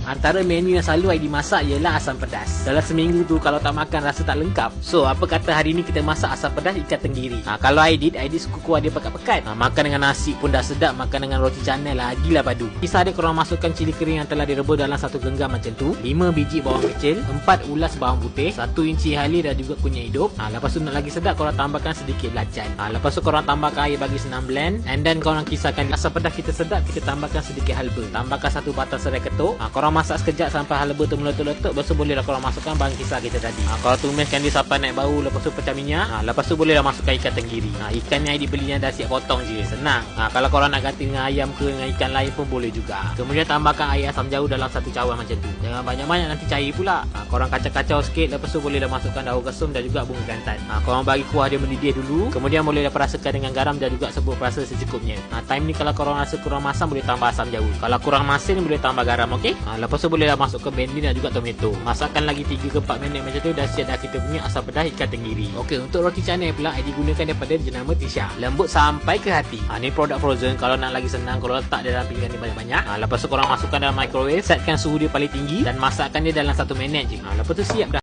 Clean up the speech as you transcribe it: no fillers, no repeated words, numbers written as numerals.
Antara menu yang selalu Aidi masak ialah asam pedas. Dalam seminggu tu kalau tak makan rasa tak lengkap. So apa kata hari ni kita masak asam pedas ikan tenggiri. Kalau Aidi suka kuah dia pekat-pekat. Makan dengan nasi pun dah sedap, makan dengan roti canai lagilah padu. Kisah dia korang masukkan cili kering yang telah direbus dalam satu genggam macam tu, 5 biji bawang kecil, 4 ulas bawang putih, 1 inci halia dan juga kunyit hidup. Lepas tu nak lagi sedap korang tambahkan sedikit belacan. Lepas tu korang tambahkan air bagi senang blend, and then korang kisarkan. Asam pedas kita sedap, kita tambahkan sedikit halba. Tambahkan 1 batang serai ketuk. Korang masak sekejap sampai halba tu meletup-letup. Lepas tu bolehlah korang masukkan bahan kisar kita tadi. Korang tumiskan dia sampai naik bau. Lepas tu pecah minyak. Lepas tu bolehlah masukkan ikan tenggiri. Ikan ni Aidi beli yang dah siap potong je, senang. Kalau korang nak ganti dengan ayam ke dengan ikan lain pun boleh juga. Kemudian tambahkan air asam jawi dalam satu cawan macam tu. Jangan banyak-banyak, nanti cair pula. Korang kacau-kacau sikit. Lepas tu bolehlah masukkan daun kesum dan juga bunga gantan. Korang bagi kuah dia mendidih dulu. Kemudian bolehlah perasakan dengan garam dan juga sebut perasa secukupnya. Time ni kalau korang rasa kurang masam, boleh tambah asam jawi. Kalau kurang masin, boleh tambah garam, okey? Lepas tu bolehlah masukkan bendin dan juga tomato. Masakkan lagi 3 ke 4 minit macam tu, dah siap dah kita punya asam pedas ikan tenggiri. Okey, untuk roti canai pula Aidi gunakan daripada jenama Tisha. Lembut sampai ke hati. Ni produk frozen. Kalau nak lagi senang, korang letak dia dalam pinggan ni banyak-banyak. Lepas tu korang masukkan dalam microwave, setkan suhu dia paling tinggi dan masakkan dia dalam 1 minit je. Lepas tu siap dah.